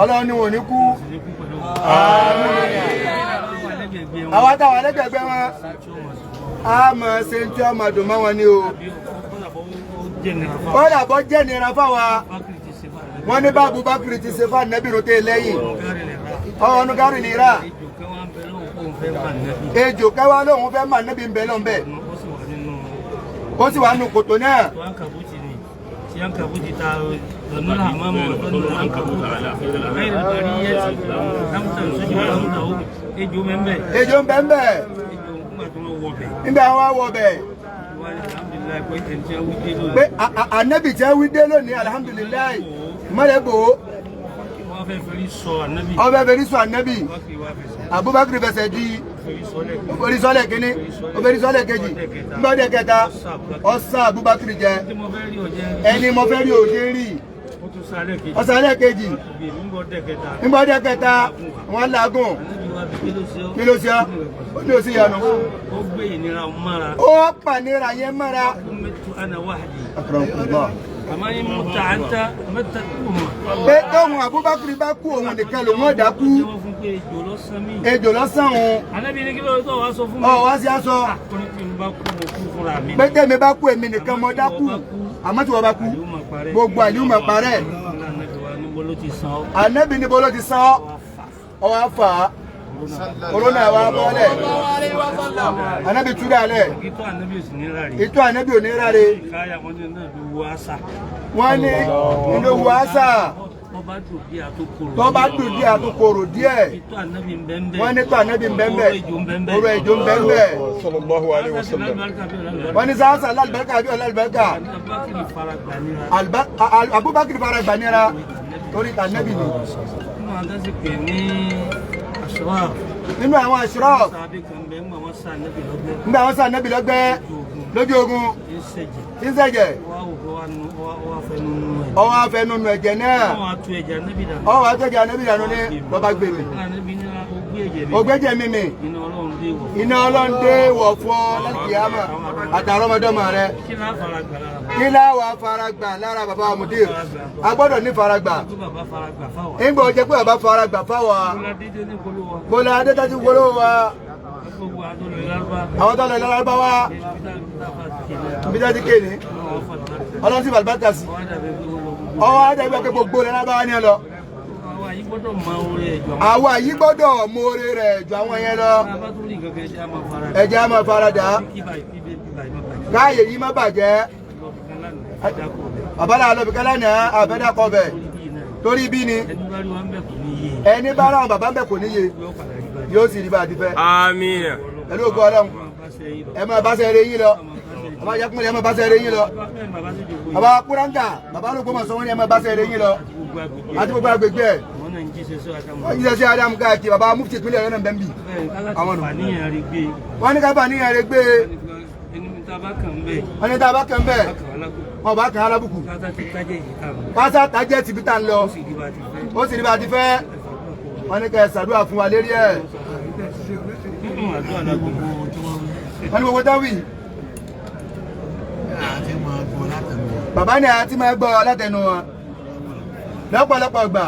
Ọlọ́run ni wọ́n ní kú. Àwọn táwọn ẹlẹ́gbẹ̀gbẹ̀ wọn a mọ̀ ṣe tí ọmọ dùn mọ́ wọn ni o. Kọ́dà bọ́ jẹ́ nira fáwa. Wọ́n ní bá Abubakar ti ṣe fún Ànábì rote lẹ́yìn. Ọ̀nù gárì nira. Ejò kẹwàá lóhun fẹ́ mà Ànábì ń bẹ lọ́nbẹ̀. Ó sì wà nù kòtò náà. Yankabuti ta zanuna imamu zanuna yankabuti غير البرية لم تنسج ولم تعود ejò mbembe nígbà wọn wọ bẹ pé Ànábì tí wí dé lónìí alhamdulilayi mọlẹbò ọbẹ fẹrí sọ Ànábì Abubakar fẹsẹ̀ di orísọlẹ̀ kínní orísọlẹ̀ kejì ńgbọ́dẹ̀ kẹta ọ̀sán Abubakar jẹ ẹni mo fẹ́ rí òde rí ọ̀sálẹ̀ kejì ńgbọ́dẹ̀ kẹta wọn làágùn kí ló ṣe ó ní òsì yanu ó pànírà yẹn mọ́ra pé tóhun Abubakar bá kú òun nìkan ló wọ́n dá kú ejò lọ́sàn òun ọ wá sí aṣọ pé tèmi bá kú èmi nìkan mo dá kú àmọ́ tí wọ́n bá kú gbogbo àlíwù máa parẹ́ Ànábì níbo ló ti san ọ wá fà á corona wa bọ́lẹ̀ Ànábì tú dálẹ̀ ìtọ́ Ànábì ò ní ráre wọ́n ní inú wàásà tó bá dùn díẹ̀ àtúkòrò díẹ̀ wọ́n ní tọ́ Ànábì mbẹ́mbẹ́ oró ejò mbẹ́mbẹ́ wọ́n ní sáásà lálùbáríkà bí ọlálùbáríkà Abubakar fara gbà nira torí Ànábì ni nínú àwọn àṣírọ́ nígbà wọn sá Ànábì lọ́gbẹ́ lójú ogun tí ń ṣẹ̀jẹ̀ ọwọ́ afẹnunu ẹ̀jẹ̀ náà ọwọ́ àtẹ̀jẹ̀ Ànábì dànù ní lọ́ba gbèmí ògbẹ́jẹ̀ mímì iná Ọlọ́run dé wọ̀ fún ọ láti yàmà àtàrọmọdọ́mọ rẹ kí láwà faragbà lára bàbá Mudir a gbọ́dọ̀ ní faragbà nígbà ó jẹ́ pé bàbá faragbà fáwà bọ́lá adétájú wọlé wa àwọn tó lọ lọ́rọ̀ bá wá ibi dájú kéèní Ọlọ́run sí bàbá sí ọwọ́ adẹ́gbẹ́ pé gbogbo lẹ́nà bá wá ní ẹ lọ àwọn àyí gbọ́dọ̀ mọ oore rẹ̀ jù àwọn yẹn lọ ẹ̀jẹ̀ á máa faradà káàyè yìí má bàjẹ́ àbálà alọ́bìkálá ní àbẹ́dàkọ̀ bẹ̀ torí bí ni ẹni bá ráwọn bàbá ń bẹ̀ kò níye yóò sì rí bá ti fẹ́ àmín ẹ̀lú ògbó Ọlọ́run ẹ máa bá sẹ́rẹ̀ yín lọ bàbá Yakunle ẹ máa bá sẹ́rẹ̀ yín lọ bàbá Kúráńkà bàbá lóko mọ̀ sọ wọ́n ní ẹ máa bá sẹ́rẹ̀ yín lọ àti gbogbo agbègbè ẹ̀ wọ́n jíṣẹ́ sí Adam káàkiri bàbá mufti ìpínlẹ̀ ọ̀yọ́ náà bẹ́ẹ̀ bì àwọn nù wọ́n ní ká bà níyàn rẹ̀ gbé wọ́n ní tá a bá kàn bẹ́ẹ̀ wọ́n bá kàn alábùkù pásá tajẹ́ tìbí tà ń lọ ó sì rí bá ti fẹ́ wọ́n ní ká ẹ ṣàdúrà fún wa lérí ẹ̀ wọ́n ní gbogbo dáwì bàbá ní àti máa gbọ́ látẹnu wọn lọ́pọ̀lọpọ̀ gbà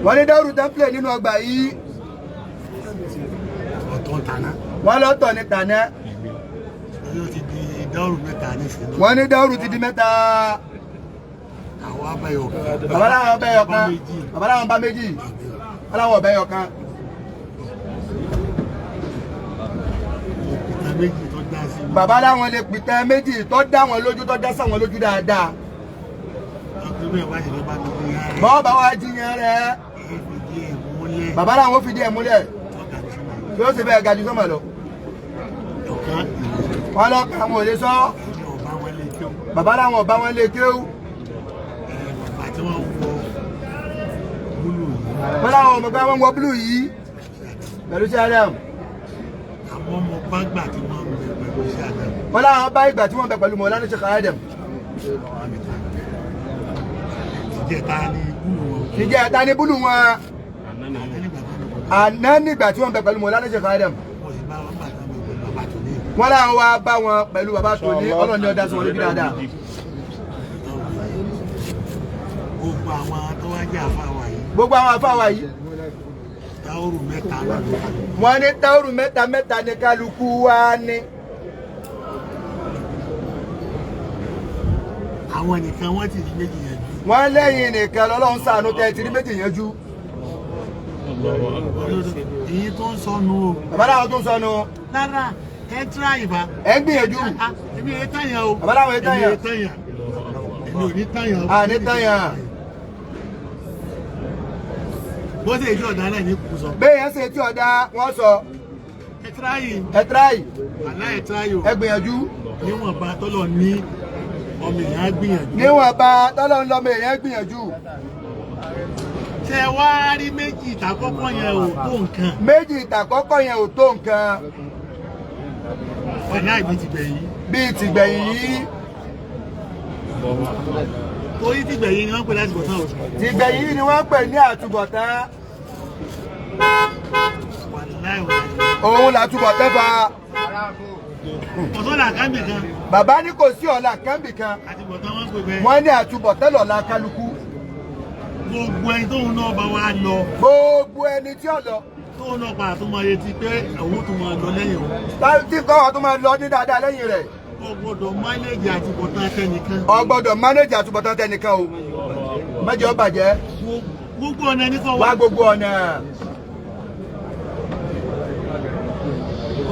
wọ́n ní dáwùrù tẹ́ḿpìlẹ̀ nínú ọgbà yìí wọ́n lọ́tọ̀ ní tàná wọ́n ní dáwùrù ti di mẹ́ta bàbá láwọn ọbẹ̀ yọkan bàbá láwọn bá méjì bàbá láwọn ọbẹ̀ yọkan bàbá láwọn lè pìtẹ́ méjì tó dá wọn lójú tó dá sáwọn lójú dáadáa bọ́ọ̀bá wa jiyàn rẹ̀ bàbá láwọn fìdí ẹ̀ múlẹ̀ tí ó sì bẹ́ẹ̀ ga jù sọ́mọ̀ lọ wọ́n lọ kà wọn ò lè sọ bàbá láwọn ọba wọn lè kéwú wọ́n láwọn ọmọ bá wọn wọ búlù yìí pẹ̀lú sí Adam àwọn ọmọ bá gbà tí wọ́n ń bẹ pẹ̀lú sí Adam wọ́n láwọn bá ìgbà tí wọ́n bẹ pẹ̀lú Mọ̀lánà Sheikh Adam ìjẹta ní búlù wọn àná nígbà tí wọ́n bẹ pẹ̀lú Mọ̀lánà Sheikh Adam wọ́n láwọn wá bá wọn pẹ̀lú bàbá tó ní ọlọ́ni ọdá sí wọn lójú dáadáa. gbogbo àwọn tó wá jẹ́ àfáwà yìí. gbogbo àwọn àfáwà yìí. táwòrù mẹ́ta ló ní. wọ́n ní táwòrù mẹ́ta ní kálukú wá ní. àwọn nìkan wọ́n ti rí méjì yẹn jù. wọ́n lẹ́yìn nìkan lọ́lọ́run ṣàánú tẹ́ ti rí méjì yẹn jú. èyí tó ń sọnù o. bàbá láwọn tó ń sọnù. lára ẹ tíra ìbá. ẹ ń gbìyànjú. èmi ò ní tàyàn o. bàbá láwọn ẹ tàyàn. èmi ò ní tàyàn o. à ní tàyàn. bó ṣe ìjọ ọ̀dà náà ní kù sọ. bẹ́ẹ̀ yẹn ṣe tí ọ̀dà wọ́n sọ. ẹ tíra yìí. ẹ tíra yìí. àlá ẹ tíra yìí o. ẹ gbìyànjú. níwọ̀nba tọ́lọ̀ ní ọmọ èèyàn gbìyànjú. níwọ̀nba tọ́lọ̀ ń lọ́mọ èèyàn gbìyànjú. ṣé wá rí méjì ìtàkọ́kọ́ yẹn ò tó nǹkan. méjì ìtàkọ́kọ́ yẹn ò tó nǹkan. ọ̀nà ìbí ti gbẹ̀yìn. bíi tìgbẹ̀yìn yìí. torí tìgbẹ̀yìn ni wọ́n pè láti bọ̀tán o. tìgbẹ̀yìn yìí ni wọ́n pè ní àtúbọ̀tán. òun làtúbọ̀tán fa. ọ̀tọ́ là kámbì kan. bàbá ní kò sí ọ̀la kámbì kan. àtúbọ̀tán wọ́n pè bẹ́ẹ̀. wọ́n ní àtúbọ̀tán lọ́la kálukú. gbogbo ẹni tóun náà bá wá lọ. gbogbo ẹni tí ó lọ. tóun náà padà tó máa retí pé òun tó máa lọ lẹ́yìn o. tí kọ́wọ́ tó máa lọ ní dáadáa lẹ́yìn rẹ̀. o gbọ́dọ̀ mánéjì àtúbọ̀tán tẹnìkan. o gbọ́dọ̀ mánéjì àtúbọ̀tán tẹnìkan o. mẹ́jọ bàjẹ́. gbogbo ọ̀nà ẹni kan wá gbogbo ọ̀nà.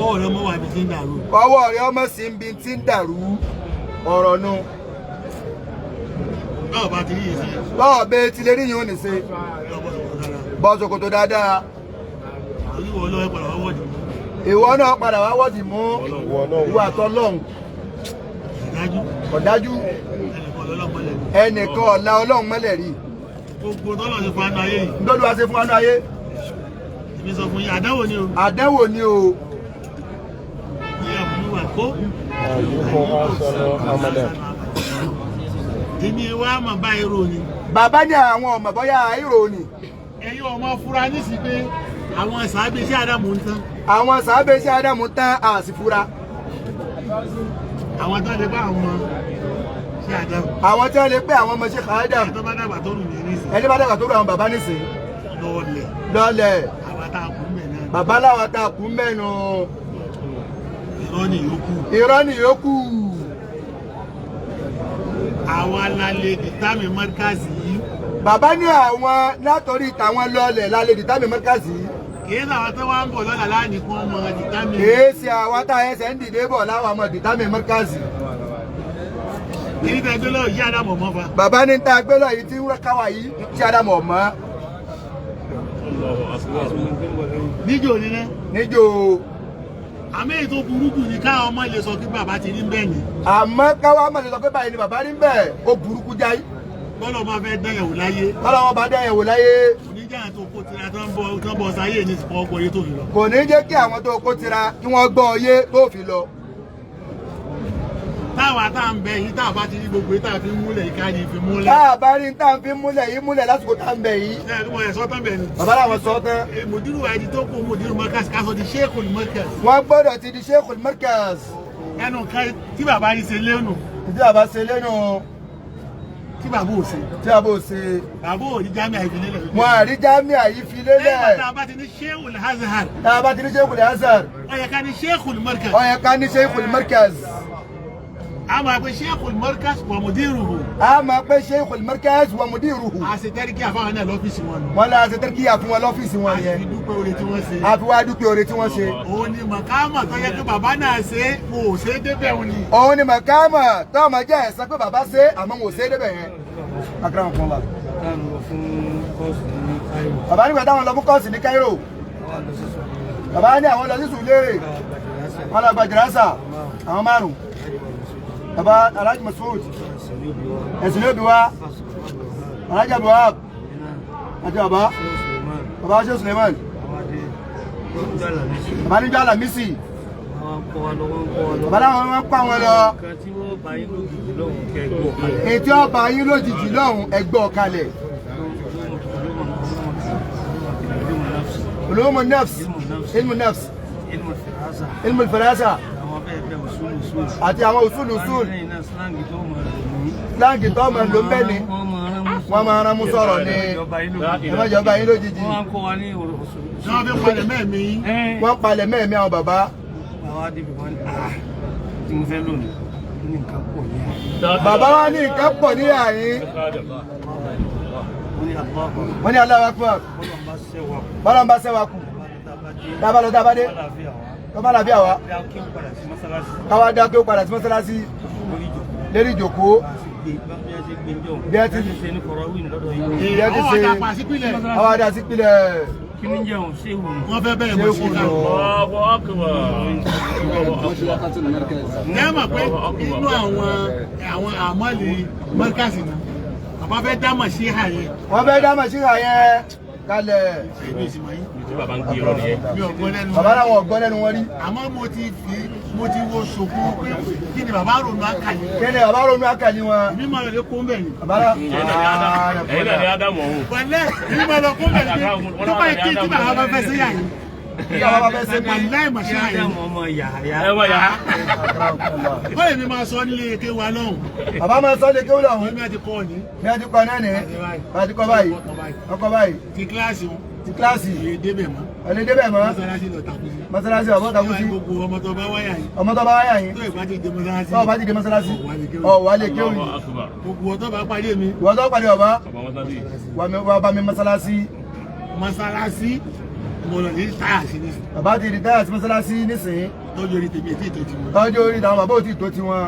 ọwọ́ rẹ mọ́ wà bí ti ń dàrú. ọwọ́ rẹ ọmọ sí ibi tí ń dàrú ọ̀rọ̀ nu. báwo bá ti rí yìí sí. báwo bẹ ti lè rí yìí ó ní ṣe. bọ́ ṣòkòtò dáadáa. oníwọ̀ ọlọ́wọ́ padà wá wọ́ọ̀dì. ìwọ náà padà wá wọ́ọ̀dì mú ìwà àtọ́lọ́hùn. ọ̀dájú. ẹnìkan ọ̀la ọlọ́run mọ́lẹ̀ rí. gbogbo tọ́lọ̀ ṣe fún anú ayé yìí. nítorí wá ṣe fún anú ayé. èmi sọ fún yín àdánwò ni o. àdánwò ni o. èmi wá mà bá èrò ni. bàbá ní àwọn ọmọ bọ́yá èrò ni. ẹ̀yin ọmọ fura nísì pé àwọn sàábé sí Ádámù ń tán. àwọn sàábé sí Ádámù ń tán àsìfura. àwọn tó lè pé àwọn sí Ádámù. àwọn tó lè pé àwọn ọmọ sí Ádámù. ẹni tó bá dàgbà tó rù ní nísì. ẹni bá dàgbà tó rù àwọn bàbá nísì. lọ́ọ̀lẹ̀. lọ́ọ̀lẹ̀. àwọn tá a kú mẹ́ náà. bàbá láwọn tá a kú mẹ́nu. irọ́ ni yòókù. irọ́ ni yòókù. àwọn alálẹ̀ dìtámì mọ́ríkàsì yìí. bàbá ní àwọn látọ̀rí tàwọn lọ́ọ̀lẹ̀ lálẹ́ dìtámì mọ́ríkàsì yìí. kìí sàwọn tó wá ń bọ̀ lọ́la láàánú kún ọmọ dìtámì. kìí ṣe àwọn tá ẹsẹ̀ ń dìde bọ̀ láwọn ọmọ dìtámì mọ́ríkàsì. kìí tẹ gbé lọ́ọ̀ yí Ádámù ọmọ fa. bàbá ní tá a gbé lọ yìí tí ń káwa yìí tí Ádámù ọmọ. níjó ni ná. níjó. àmì èyí tó burú jù ní káwọn ọmọ ilé sọ pé bàbá ti rí bẹ́ẹ̀ ni. àmọ́ káwọn ọmọ ilé sọ pé báyìí ni bàbá rí bẹ́ẹ̀ ó burúkú jáì. bọ́lọ̀ máa fẹ́ dẹ́yẹ̀wò láyé. bọ́lọ̀ wọn bá dẹ́yẹ̀wò láyé. oníjà tó kó tira tó ń bọ̀ sáyé ní ìsìnkú ọkọ̀ yé tó fi lọ. kò ní jẹ́ kí àwọn tó kó tira kí wọ́n gbọ́ ọyé tó fi lọ. táwa tá à ń bẹ yìí tá a bá ti rí gbogbo tá a fi múlẹ̀ yìí ká ní fi múlẹ̀. tá a bá rí tá a fi múlẹ̀ yìí múlẹ̀ lásìkò tá a ń bẹ yìí. ẹ ẹ wọ́n yẹ sọ́tàn bẹ̀ ni. bàbá làwọn sọ tán. mùdírù àìdí tó kó mùdírù mọ́kàsì ká sọ di Sheikhul Markaz. wọ́n gbọ́dọ̀ ti di Sheikhul Markaz. ẹnu kan tí bàbá yìí ṣe lẹ́nu. tí bàbá ṣe lẹ́nu. tí bàbá ò ṣe. tí bàbá ò ṣe. bàbá ò ní jámíà yìí fi lélẹ̀. wọn àrí jámíà yìí fi lélẹ̀. ẹ tá a bá ti ní Sheikhul Azhar. tá a bá ti ní Sheikhul Azhar. ó yẹ ká ní Sheikhul Markaz. ó yẹ ká ní Sheikhul Markaz. a máa pe Sheikhul Markaz wa mudiruhu. a máa pe Sheikhul Markaz wa mudiruhu. a ṣe tẹ́ríkì àfáwọn náà lọ́fíìsì wọn. wọ́n lọ ṣe tẹ́ríkì àfún wọn lọ́fíìsì wọn yẹn. a fi dúpẹ́ oore tí wọ́n ṣe. a fi wá dúpẹ́ oore tí wọ́n ṣe. òun ni màkàmà tó yẹ kí bàbá náà ṣe mo ò ṣe é débẹ̀ òun ni. òun ni màkàmà tó ọmọ jẹ́ ẹ̀sán pé bàbá ṣe àmọ́ mo ṣe é débẹ̀ yẹn. akérè wọn fún wa. bàbá nígbà táwọn lọ fún kọ́ọ̀sì ní Cairo. bàbá ní àwọn lọ sí Sùlérè. wọn lọ gba jìrásà àwọn márùn. bàbá Alhaji Masoud ẹ̀sìn ló bí wa Alhaji Abdulwahab àti bàbá Sheikh Suleiman bàbá níjọ́ Alamisi bàbá láwọn wọn pa wọn lọ ètí ọba yín lójijì lọ́hùn ẹgbẹ́ ọ̀kalẹ̀ ulum an-nafs ilmu an-nafs ilmu al-firasa àti àwọn òṣùlù sùn sláǹgì tó mọ̀ ló ń bẹ̀ ni wọ́n máa rán mú sọ̀rọ̀ ní ẹ̀mọ́jọba yín lójijì wọ́n palẹ̀ mẹ́ẹ̀mí àwọn bàbá bàbá wa ní nǹkan pọ̀ ní àyín wọ́n ní Allahu Akbar bọ́lá ń bá sẹ́wà kù dábàlọ́ dábàdé tọ́bá làbí àwa káwá dá kí ó padà sí mọ́sálásí lérí ìjòkó bí ẹ ti ṣe àwọn adá sí pílẹ̀ kí ní jẹun ṣéwù wọ́n fẹ́ bẹ̀rẹ̀ mọ̀ sí ìlú nẹ́ẹ̀mà pé inú àwọn àmọ́lì mọ́kàsì náà bàbá fẹ́ dámọ̀ sí ìhà yẹn wọ́n fẹ́ dámọ̀ sí ìhà yẹn kalẹ̀ bàbá láwọn ọ̀gbọ́n lẹ́nu wọn rí àmọ́ mo ti wo ṣòkú pé kí ni bàbá ronú àkàlì kí ni bàbá ronú àkàlì wọn ìbí máa lè kó ń bẹ̀ ni ẹ̀yìn náà ni Ádámù ọ̀hún pẹ̀lẹ́ ìbí máa lè kó ń bẹ̀ ni tó bá kí tí bàbá bá fẹ́ sí yà yìí bàbá bá fẹ́ sí pẹ̀lú láì mọ̀ sí àyè ó lè mi máa sọ nílé eke wa lọ́hùn bàbá máa sọ lé kéwù lọ́hùn mi àti kọ́ ni bí a ti kọ́ náà ní bá ti kọ́ báyìí ọkọ̀ báyìí ti kíláàsì wọn ti kíláàsì èyí débẹ̀ mọ́ ẹni débẹ̀ mọ́ mọ́sálásí lọ takú sí mọ́sálásí ọ̀bọ̀ takú sí gbogbo ọmọ tó bá wáyà yìí ọmọ tó bá wáyà yìí tó ìbá ti dé mọ́sálásí tó bá ti dé mọ́sálásí ọ̀wà lè kéwù yìí gbogbo ọtọ́ bá parí mi ìwọ́n tó pàdé ọba wà bá mi mọ́sálásí mo lọ ní táyà sí ní bàbá ti di táyà sí mọ́sálásí nísìnyí tọ́jú orí tèmi ètí ìtò tiwọn tọ́jú orí àwọn bàbá òtí ìtò tiwọn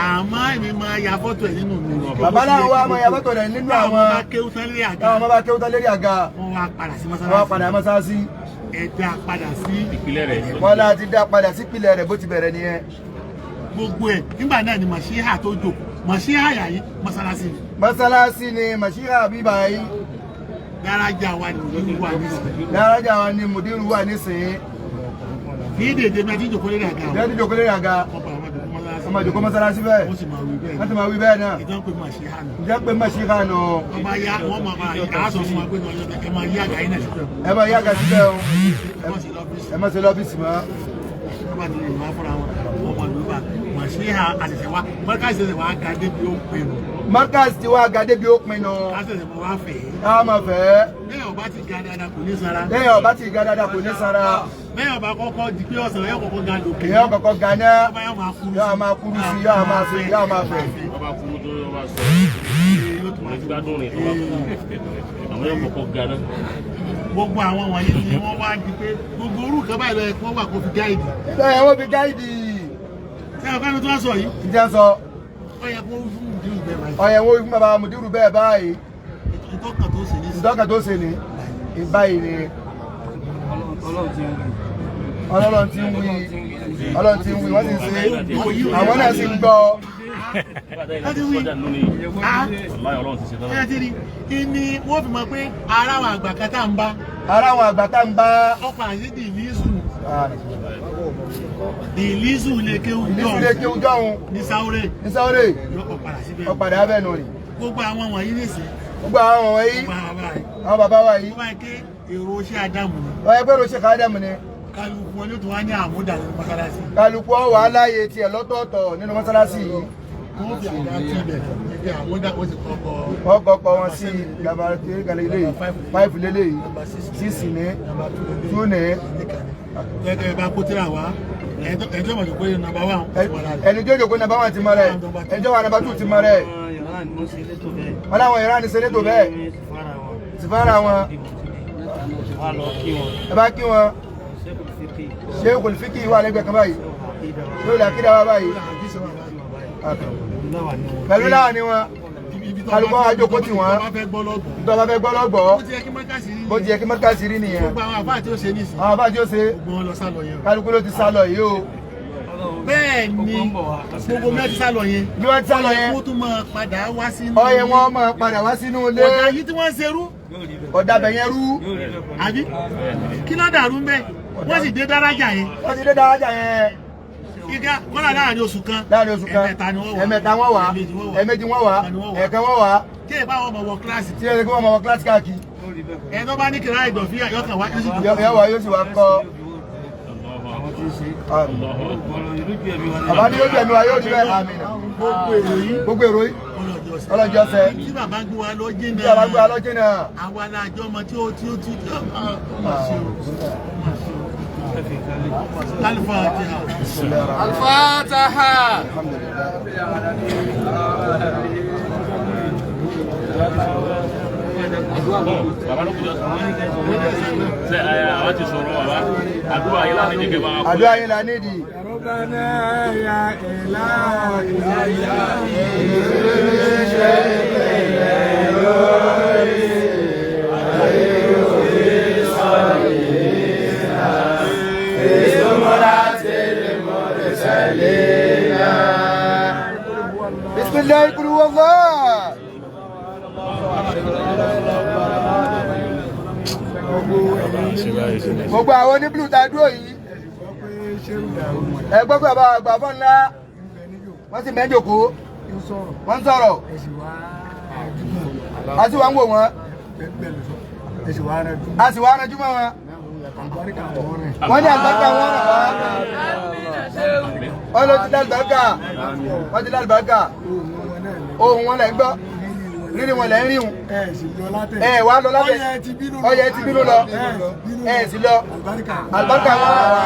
àmọ́ èmi máa ya fọ́tò ẹ̀ nínú mi bàbá láwọn wá máa ya fọ́tò rẹ̀ nínú àwọn bá kéwú tán lérí àga táwọn bá kéwú tán lérí àga wọ́n wá padà sí wọ́n wá padà mọ́sálásí ẹ̀dá padà sí ìpìlẹ̀ rẹ̀ wọ́n láti dá padà sí ìpìlẹ̀ rẹ̀ bó ti bẹ̀rẹ̀ nìyẹn gbogbo ẹ̀ nígbà náà ni màṣíhà tó jò màṣíhà yà yìí mọ́sálásí ni mọ́sálásí ni màṣíhà bíbá yìí dárájà wa ni mùdírù wà nísìnyí dárájà wa ni mùdírù wà nísìnyí kì í dèdè mẹ́tí ìjòkó lérí àga bí wọ́n ti jòkó lérí àga ọmọ ìjòkó mọ́sálásí bẹ́ẹ̀ wọ́n sì máa wí bẹ́ẹ̀ wọ́n ti máa wí bẹ́ẹ̀ náà ìjọ pé màṣíhà nù ìjẹ́ pé màṣíhà nù wọ́n bá yá wọ́n máa aṣọ fún wa pé ẹ máa yí àga yín náà síbẹ̀ ẹ máa yá àga síbẹ̀ o ẹ má ṣe lọ́fíìsì mọ́ wọ́n bá nílé ìwà fúnra wọn ọmọ ìlú bá màṣíhà àṣẹṣẹ wa mọ́kàṣì ṣẹṣẹ wa ga débi ó pinnu Markaz ti wá ga débi ó pinnu àṣẹṣẹ mọ́ wá fẹ́ ká máa fẹ́ lẹ́yìn ọba ti ga dáadáa kò ní sanra lẹ́yìn ọba ti ga dáadáa kò ní sanra lẹ́yìn ọba kọ́kọ́ di pé ọ̀sán yóò kọ́kọ́ ga lòkè èèyàn kọ̀kọ́ ga náà ọba yóò máa kúrú yóò máa kúrú sí yóò máa fẹ́ yóò máa fẹ́ ọba kúrú tó yọ wá sọ wọn ti gbádùn rìn ọba kúrú àwọn yóò kọ́kọ́ ga náà. gbogbo àwọn wọ̀nyí ni wọ́n wá di pé gbogbo orúkọ báyìí lọ ẹ̀kọ́ wà kó fi gáìdì. bẹ́ẹ̀ wọ́n fi gáìdì. ṣé ọ̀gá mi tó wá sọ yìí. ìjẹ́ sọ. ó yẹ kó fún mùdírù bẹ́ẹ̀ báyìí. ọ̀yẹ̀ wo fún bàbá mùdírù bẹ́ẹ̀ báyìí. ìtọ́kàn tó ṣe ní. ìtọ́kàn tó ṣe ní. ìbáyìí ni. Ọlọ́run ti ń wí Ọlọ́run ti ń wí wọ́n ti ń ṣe àwọn náà sì ń gbọ́. Kí ni wọ́n fi mọ̀ pé ara àwọn àgbà kan tá ń bá. Ara àwọn àgbà tá ń bá. Ọkọ̀ àti dìlísù. Dìlísù lè kéwú jọ̀hún. Dìlísù lè kéwú jọ̀hún. Ní Sáúrè. Ní Sáúrè. Yọkọ̀ padà síbẹ̀. Ọ̀padà abẹ́ nù rí. Gbogbo àwọn wọ̀nyí nìsín. Gbogbo àwọn wọ̀nyí. Àwọn bàbá wa yìí. Wọ́n máa ń ké èrò ṣé Ádámù ni. Wọ́n yẹ pé èrò ṣé Ádámù ni. Kálukú wọn ló tún wá ní àmúdà nínú mọ́sálásí. Kálukú wọn wà láàyè tiẹ̀ lọ́tọ̀ọ̀tọ̀ nínú mọ́sálásí yìí. Wọ́n fi àdá tí ibẹ̀ ibi àmúdà ó ti kọ́kọ́. Wọ́n kọ́kọ́ wọn sí gàbàrà tí kàlẹ́ ilé yìí 5 lélẹ̀ yìí 6 ní 2 ní. Gẹ́gẹ́ bá kó tíra wá ẹjọ́ mọ̀ tó pé nàbà wà. Ẹni tó jòkó nàbà wà ti mọ rẹ̀ ẹjọ́ wà nàbà 2 ti mọ rẹ̀. Wọ́n láwọn ìran ní sẹ́lẹ̀ tó bẹ́ẹ̀ sì fara wọn. Ẹ bá kí wọn. Ṣé kò fi kí wà lẹ́gbẹ̀ẹ́ kan báyìí? Ṣé ó lè kí dáwà báyìí? Pẹ̀lú láwọn ni wọn. Kálukọ́ àjòkó tí wọ́n. Tó bá fẹ́ gbọ́ lọ́gbọ́. Bó ti yẹ kí mọ́kàsí rí nìyẹn. Àwọn àfáà tí ó ṣe nísìn. Àwọn àfáà tí ó ṣe. Kálukú ló ti sálọ yìí o. Bẹ́ẹ̀ ni gbogbo mẹ́ ti sálọ yẹn. Bí wọ́n ti sálọ yẹn. Ó tún máa padà wá sínú. Ọyẹ wọn máa padà wá sínú ilé. Ọ̀dà yìí tí wọ́n ń ṣerú. Ọ̀dà bẹ̀yẹn rú. Àbí kí ló dàrú ń bẹ́? Wọ́n sì dé dárájà yẹn. Wọ́n ti dé dárájà yẹn. Kíkà kọ́lá láàrin oṣù kan. Láàrin oṣù kan. Ẹ̀mẹta wọ́n wà. Ẹ̀mẹjì wọ́n wà. Ẹ̀kan wọ́n wà. Kí ẹ bá wọn mọ̀ wọ kíláàsì. Tí ẹ lè kí wọ́n mọ̀ wọ kíláàsì káàkiri. Ẹ tó bá ní kìlá ìdọ̀fí yọkàn wá. Yóò wá yóò sì wá kọ́. bàbá ní ojú ẹ̀mí wa yóò rí bẹ́ẹ̀ àmín. Gbogbo èrò yìí ọlọ́jọ́ sẹ́. Tí bàbá gbé wa lọ jìnnà. Tí bàbá gbé wa lọ jìnnà. Àwa la jọ ọmọ tí ó الفاتحة. الفاتحة. الحمد لله. bàbá ló kú jọ ṣe àwọn ti sọ̀rọ̀ bàbá àdúrà yìí láti jẹ́ kẹfà. àdúrà yìí la nídìí. ربنا يا بسم الله قل هو الله. gbogbo àwọn ní blue ta dúró yìí ẹgbẹ́ bàbá àgbà fún ńlá wọ́n sì mẹ́jọ̀kó wọ́n sọ̀rọ̀ a sì wá ń wò wọ́n a sì wá ránjú mọ́ wọn wọ́n ní àlùbáríkà wọn rà wá wọ́n ló ti lálùbáríkà wọ́n ti lálùbáríkà ohun wọn lẹ̀ ń gbọ́ rírì wọn lẹ̀ ń ríhun wá lọ látẹ̀ ọyẹ ti bínú lọ sì lọ àlùbáríkà wọn rà wá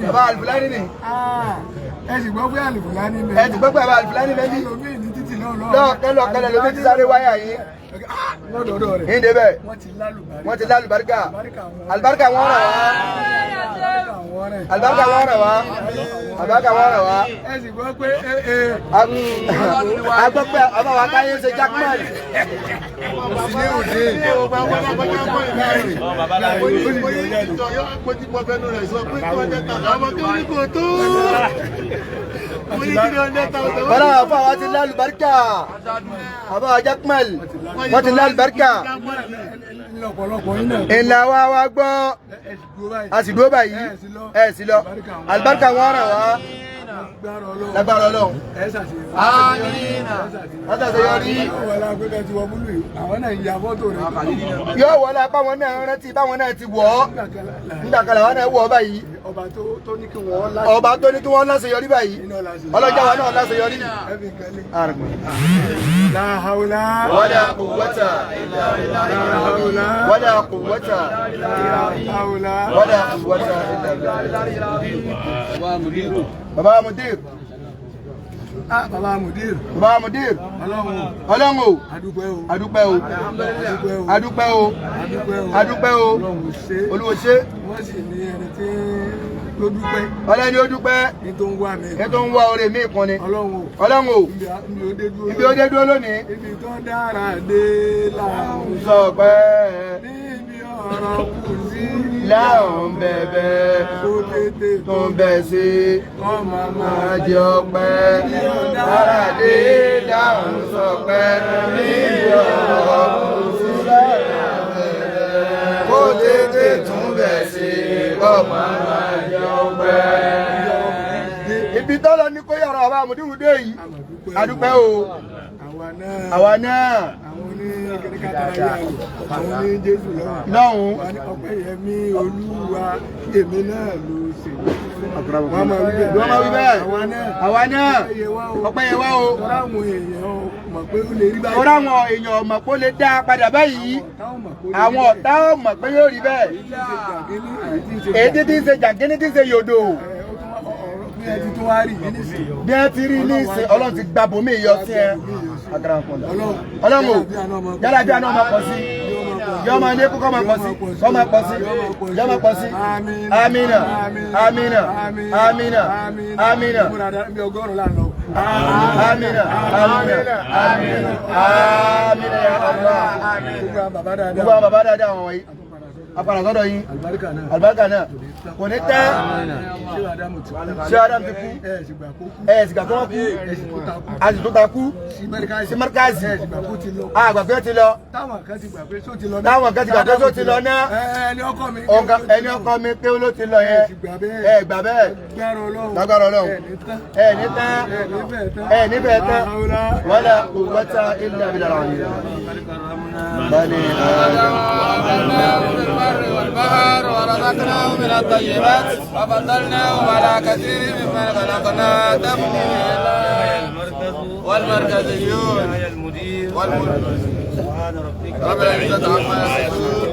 bàbá àlùfùlání ni ẹ sì gbọ́ pé àlùfùlání ni ẹ sì gbọ́ pé bàbá àlùfùlání ni lọ́ọ̀kẹ́lọ̀ lómi ti sáré wáyà yìí yìí débẹ̀ wọ́n ti lálùbáríkà àlùbáríkà wọn rà wá àlùbáríkà wọn rà wá àlùbáríkà wọn rà wá. ẹ sì gbọ́ pé a gbọ́ pé ọba wa káyé ṣe jackman. bọ́lá àfọ àwa ti lálùbáríkà àbá wa jackman wọ́n ti lálùbáríkà. ìlà wa gbọ́ a sì dúró báyìí ẹ sì lọ àlùbáríkà wọn rà wá lágbára Ọlọ́run. látàṣeyọrí yóò wọlé apá wọn náà rántí báwọn náà ti wọ̀ ọ́ nígbàkalẹ̀ wọn náà wọ̀ ọ́ báyìí ọba tó ní kí wọ́n láṣeyọrí báyìí ọlọ́jà wa náà láṣeyọrí. la hawla wala quwwata wala quwwata wala quwwata baba mudir bàbá mudir ọlọ́run o adúpẹ́ o adúpẹ́ o adúpẹ́ o adúpẹ́ o Olúwo ṣe. wọ́n sì ní ẹni tí ló dúpẹ́. ọlọ́ni ó dúpẹ́ ní tó ń wá mi. ní tó ń wá oore mi ìkànnì. ọlọ́run o ibi ó dé dúró lónìí. ibi tó dára dé láàrún sọ pé níbi ọ̀rọ̀ kù sí láàrún bẹ̀bẹ̀ tó tètè tó ń bẹ̀ sí ọmọ máa jẹ ọpẹ́ dára dé láàrún sọ pé níbi ọ̀rọ̀ kù sí láàrún bẹ̀bẹ̀ kó tètè tún bẹ̀ sí ọmọ máa jẹ ọpẹ́. ibi tọ́lọ ní kó yàrá àbá àmọ̀dúró dé yìí adúpẹ́ o àwa náà àwọn ní kẹ́kẹ́kẹ́ yàrá àwọn ní Jésù lọ́hùn ọpẹ́ yẹmí Olúwa èmi náà ló ṣe. wọ́n máa wí bẹ́ẹ̀ àwa náà ọpẹ́ yẹ wá o. tọ́lá àwọn èèyàn mọ̀ pé ó lè rí báyìí. tọ́lá àwọn èèyàn mọ̀ pé ó lè dá padà báyìí àwọn ọ̀tá ò mọ̀ pé yóò rí bẹ́ẹ̀. èyí tí ń ṣe jàǹkínní tí ń ṣe yòdò bí ẹ ti rí ní ìsìn Ọlọ́run ti gba bòmí yọ sí ẹ Ọlọ́run o yálà bí àná ọmọ pọ̀ sí yọ ọmọ ní kókó ọmọ pọ̀ sí ọmọ pọ̀ sí yọ ọmọ pọ̀ sí amina amina amina amina amina amina amina ya Allah gbogbo àwọn bàbá dáadáa àwọn wọ̀nyí apàdà sọ́dọ̀ yín alibarika náà kò ní tẹ́ ṣé Adam ti kú sìgbà tó wọ́n kú àti tó ta kú sí márkàzì àgbàgbé ti lọ táwọn kan ti gbà pé só ti lọ náà ẹni ọkọ mi pé ló ti lọ yẹn gbà bẹ́ẹ̀ lágbára Ọlọ́run ní tán níbẹ̀ tán wala quwwata illa billah. بني آدم والبحر والبحر ورزقنا ورزقناهم من الطيبات وفضلناهم على كثير ممن خلقنا تفضيلا. والمركزيون رب العزة عما يصفون.